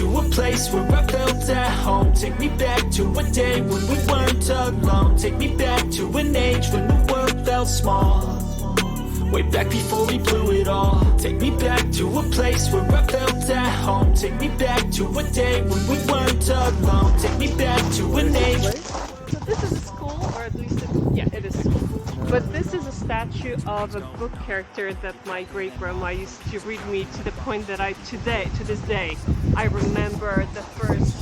to a place where I felt at home. Take me back to a day when we weren't alone. Take me back to an age when the world felt small. Way back before we blew it all. Take me back to a place where I felt at home. Take me back to a day when we weren't alone. Take me back to an age. So this is a school, or at least it is school. But this is a statue of a book character that my great-grandma used to read me, to the point that to this day, I remember the first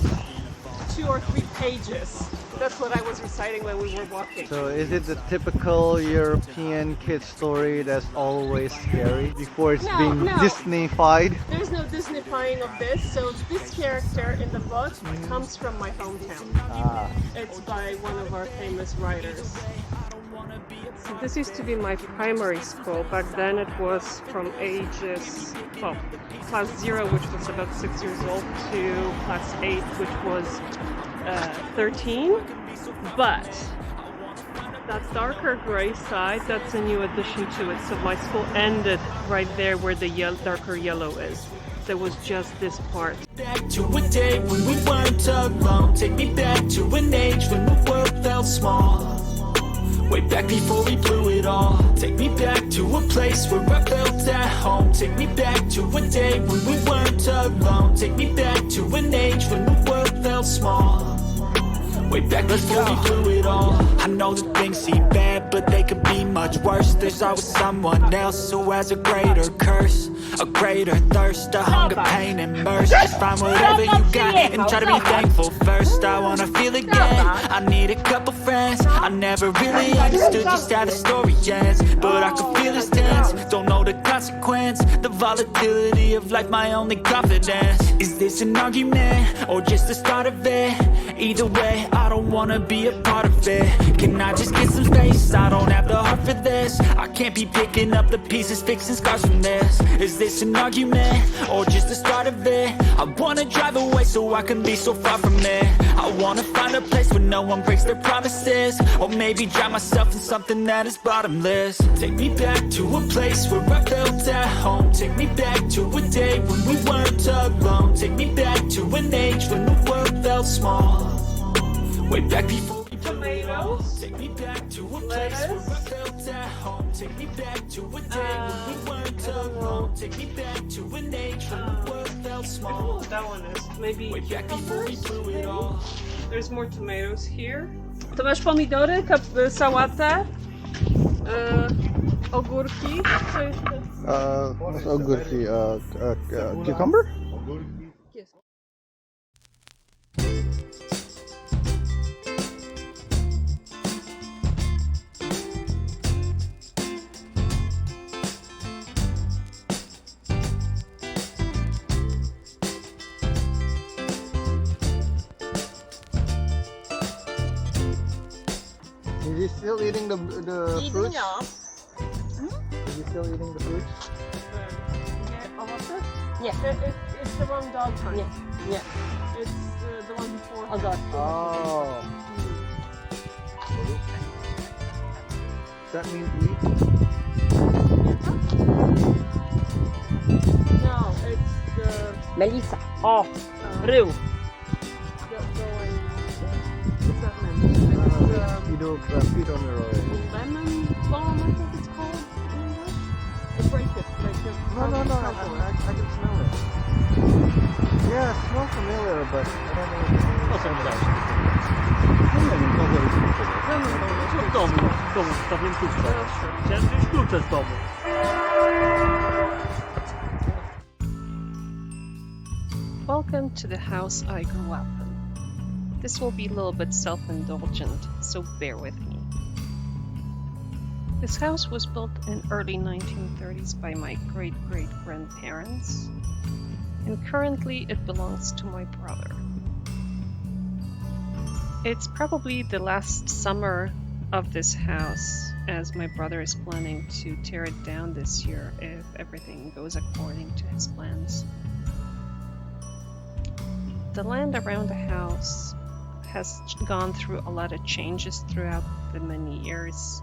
2 or 3 pages. That's what I was reciting when we were walking. So is it the typical European kid story that's always scary before it's being Disney-fied? There's no Disney-fying of this. So this character in the book comes from my hometown. It's by one of our famous writers. So this used to be my primary school. Back then it was from ages, well, class 0, which was about 6 years old, to class 8, which was 13. But that darker gray side, that's a new addition to it. So my school ended right there where the darker yellow is. There was just this part. Back to a day when we weren't alone. Take me back to an age when the world felt small. Way back before we blew it all. Take me back to a place where I felt at home. Take me back to a day when we weren't alone. Take me back to an age when the world felt small. Way back before we blew it all. I know that things seem bad, but they could be much worse. There's always someone else who has a greater curse, a greater thirst, a hunger, pain, and mercy. Just find whatever you got and try to be thankful first. I wanna feel again, I need a couple friends. I never really understood just how the story ends, but I can feel it's tense. Don't know the consequence, the volatility of life, my only confidence. Is this an argument, or just the start of it? Either way, I don't wanna be a part of it. Can I just get some space? I don't have the heart for this. I can't be picking up the pieces, fixing scars from this. Is this an argument, or just the start of it? I wanna drive away so I can be so far from it. I wanna find a place where no one breaks their promises, or maybe drown myself in something that is bottomless. Take me back to a place where I felt at home. Take me back to a day when we weren't alone. Take me back to an age when the world felt small. Way back before we tomatoes, take me back to a place where I felt at home. Take me back to a day when we weren't alone. Take me back to an age when the world felt small. I don't know what that one is. Maybe way back before we blew it all. There's more tomatoes here. To masz pomidory, sałatę, ogórki. Co jeszcze? What's ogórki? Cucumber? Yes. Is he still eating the fruits? Is he still eating the fruits? It's the wrong dog hunt. Yeah. It's the one before. Oh God. Oh. Does that mean eat? No, it's the Melissa. O, rył. the one. It's not lemon. It's lemon balm, I think it's called in English. It's right there, like the. No, I can smell it. Yeah, it smells familiar, but I don't know what it is. W domu wstawiłem klucze. Chciałem wziąć klucze z domu. Welcome to the house I grew up in. This will be a little bit self-indulgent, so bear with me. This house was built in early 1930s by my great-great-grandparents, and currently it belongs to my brother. It's probably the last summer of this house, as my brother is planning to tear it down this year if everything goes according to his plans. The land around the house has gone through a lot of changes throughout the many years.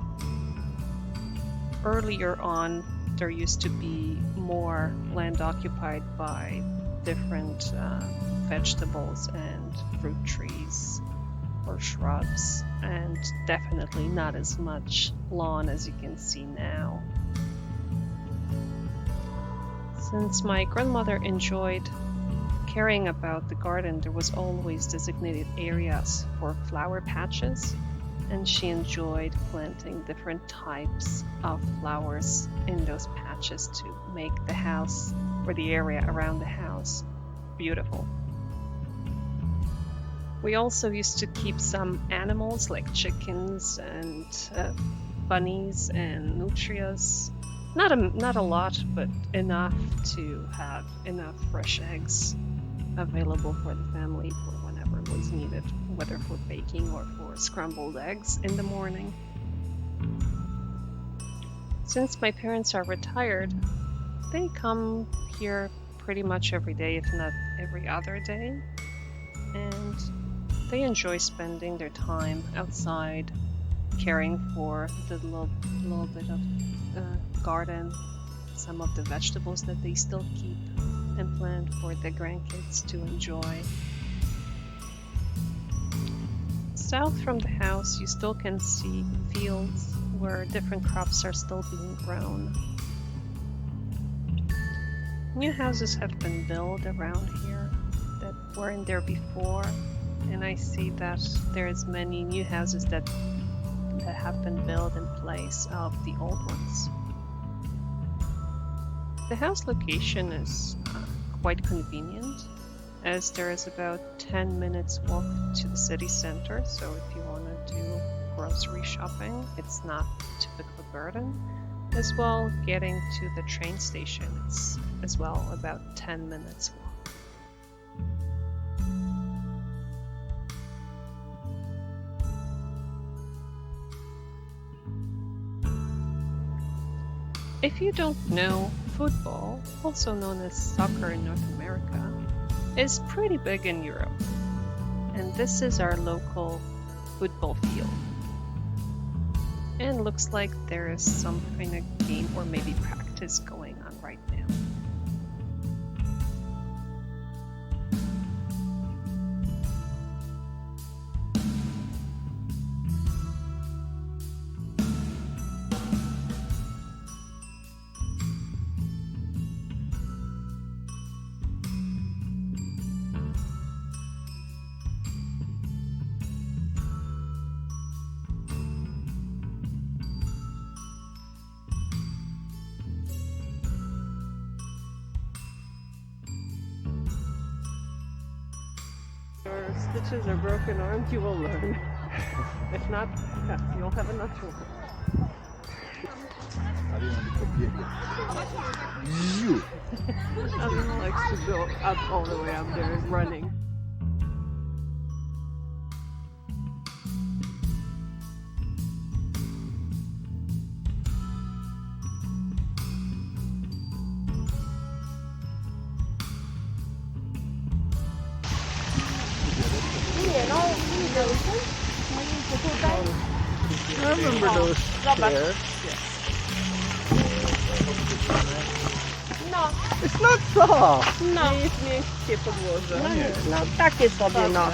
Earlier on, there used to be more land occupied by different vegetables and fruit trees or shrubs, and definitely not as much lawn as you can see now. Since my grandmother enjoyed caring about the garden, there was always designated areas for flower patches, and she enjoyed planting different types of flowers in those patches to make the house or the area around the house beautiful. We also used to keep some animals like chickens and bunnies and nutrias. Not a lot, but enough to have enough fresh eggs available for the family for whenever it was needed, whether for baking or for scrambled eggs in the morning. Since my parents are retired, they come here pretty much every day, if not every other day, and they enjoy spending their time outside caring for the little bit of garden, some of the vegetables that they still keep and plant for the grandkids to enjoy. South from the house, you still can see fields where different crops are still being grown. New houses have been built around here that weren't there before, and I see that there's many new houses that have been built in place of the old ones. The house location is quite convenient, as there is about 10 minutes walk to the city center, so if you want to do grocery shopping, it's not too big of a burden. As well, getting to the train station, it's as well about 10 minutes walk. If you don't know, football, also known as soccer in North America, is pretty big in Europe. And this is our local football field. And looks like there is some kind of game or maybe practice going on right now. Your stitches or broken arms, you will learn. If not, yes, you'll have a natural. Alina likes to go up all the way up there running. I remember those chairs. No, It's not soft. no. Jest miękkie podłoże. No takie sobie, no.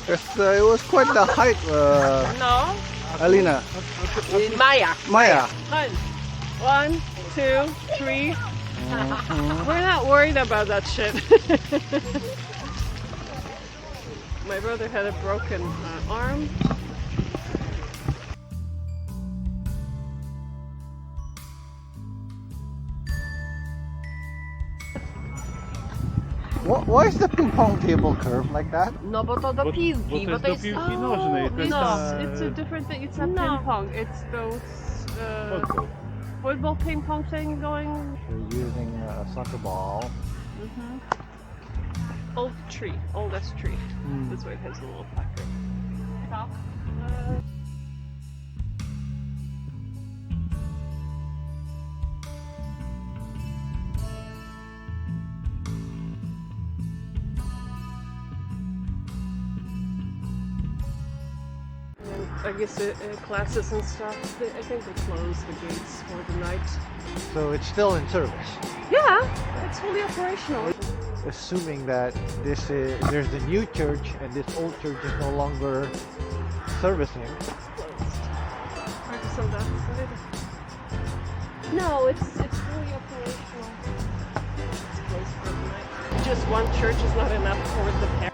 It was quite the height, No. Alina. Maja. Maya. Fun. 1, 2, 3. We're not worried about that shit. My brother had a broken arm. Why is the ping pong table curved like that? No bo to do piłki, bo to jest... piłki nożnej, to jest It's a different thing. It's not ping pong. It's those football ping pong thing going. You're using a soccer ball. Old tree, oldest tree. That's why it has a little placard. Top. I guess classes and stuff, I think they close the gates for the night. So it's still in service. Yeah, it's fully operational. assuming that there's a new church and this old church is no longer servicing. So that's it. No, it's fully operational. It's closed for the night. Just one church is not enough for the pair.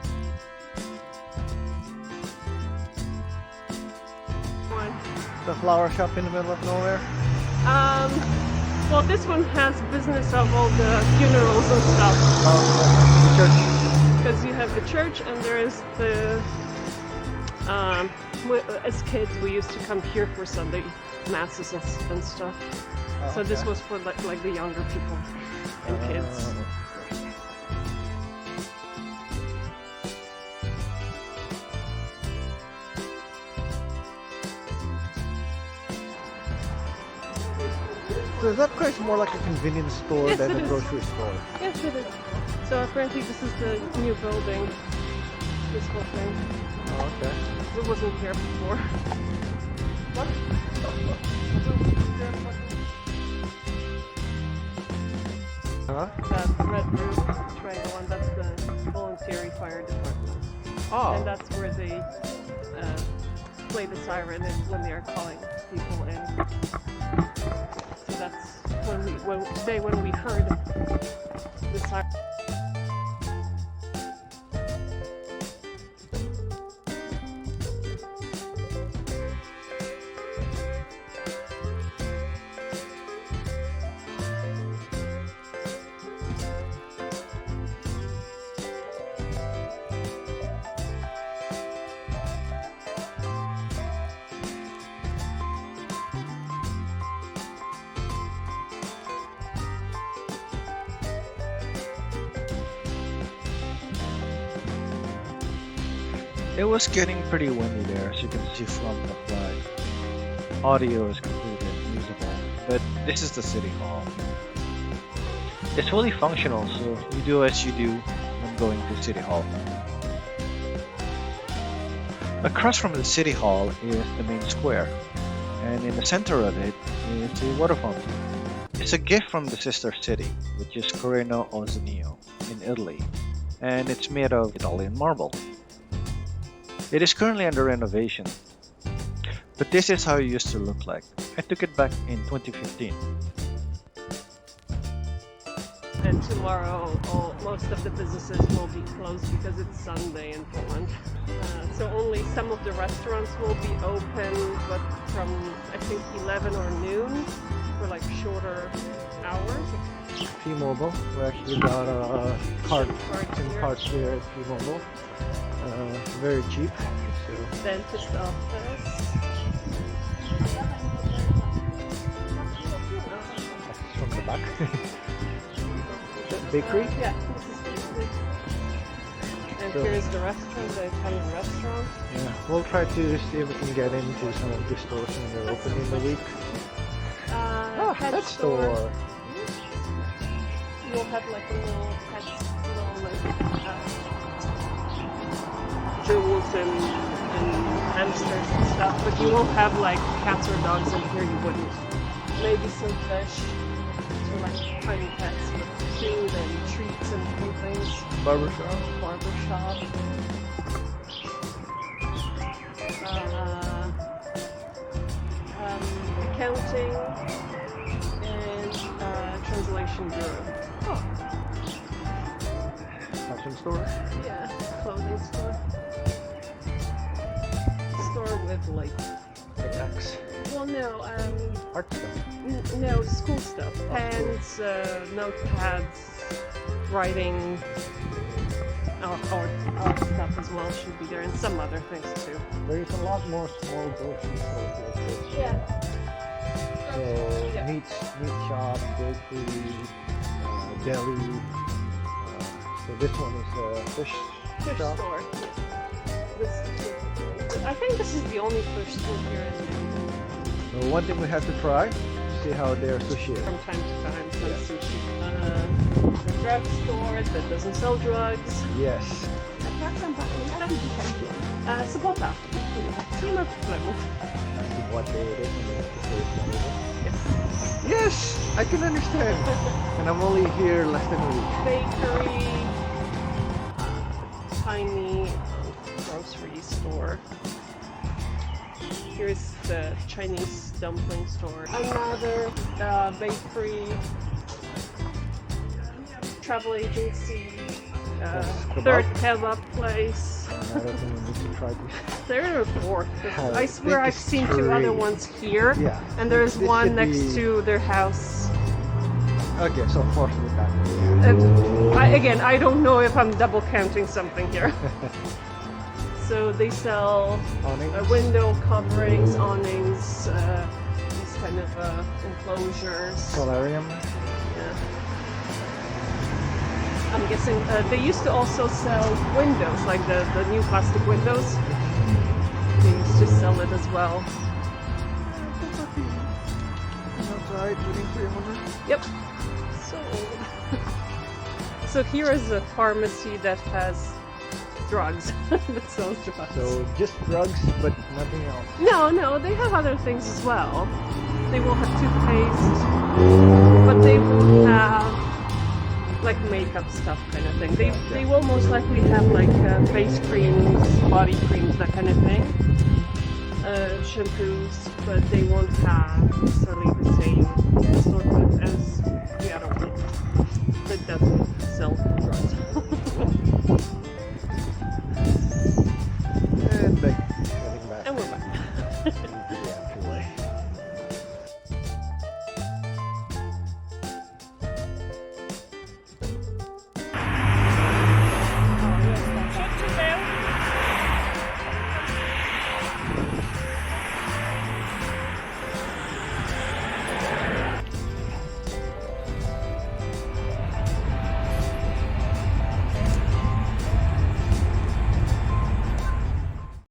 The flower shop in the middle of nowhere. Well, this one has business of all the funerals and stuff. Oh, the church. Because you have the church and there is the. As kids, we used to come here for Sunday masses and stuff. Oh, so this okay. was for like the younger people and kids. So is that place more like a convenience store Yes, than it a is. grocery store? Yes, it is. So apparently this is the new building. This whole thing. Oh, okay. It wasn't here before. What? Huh? That red roof triangle one, that's the voluntary fire department. Oh. And that's where they play the siren when they are calling people in. So that's when we heard the siren. It was getting pretty windy there, as you can see from the flag. Audio is completely unusable, but this is the City Hall. It's fully functional, so you do as you do when going to City Hall. Across from the City Hall is the main square, and in the center of it is the water fountain. It's a gift from the sister city, which is Correno Ozanio in Italy, and it's made of Italian marble. It is currently under renovation, but this is how it used to look like. I took it back in 2015. And tomorrow, most of the businesses will be closed because it's Sunday in Poland. So only some of the restaurants will be open, but from I think 11 or noon for like shorter hours. T-Mobile. We actually got a card, SIM here. cards here at T-Mobile. Very cheap. So. Dentist office. That's from the back. Bakery? Yeah, this is bakery. And So- here's the restaurant, the Italian restaurant. Yeah. We'll try to see if we can get into some of the stores when they're open in the week. Pet Pet store. You'll have like a little pet, jewels and hamsters and stuff, but you won't have like cats or dogs in here, you wouldn't. Maybe some fish, so like tiny pets, but food and treats and different things. Barbershop. Barbershop. Accounting and translation bureau. Oh. Fashion store. Yeah, clothing store. Store with like, Pickaxe. well, no, Art stuff. no, school stuff. Oh, Pens, notepads, writing, art stuff as well should be there, and some other things too. There's a lot more small grocery stores like this. Yeah. So Yeah. meat shop, bakery, deli. So this one is a fish Fish shop. store. I think this is the only fish store here in So one thing we have to try, see how their sushi is. from time to time, some sushi. A drugstore that doesn't sell drugs. Yes. Sobota. Nie ma problemu. What day it is and we have to say it's Monday. Yes, I can understand. And I'm only here less than a week. Bakery, tiny grocery store. Here's the Chinese dumpling store. Another bakery, travel agency, third kebab place. Another thing we need to try this. Third or fourth. 'Cause I I swear think I've it's seen two other three. ones here, Yeah. and there's This one should next be- to their house. Okay, so fourth with that. Again, I don't know if I'm double counting something here. So they sell Awnings. window coverings, awnings, these kind of enclosures. Solarium. Yeah. I'm guessing they used to also sell windows, like the new plastic windows. They used to sell it as well. Outside, waiting for your mother. Yep. So, so here is a pharmacy that has drugs. That sells drugs. So just drugs, but nothing else. No, they have other things as well. They will have toothpaste, but they will have like makeup stuff kind of thing. They will most likely have like face creams, body creams, that kind of thing. Shampoos, but they won't have necessarily the same assortment as the other one that doesn't sell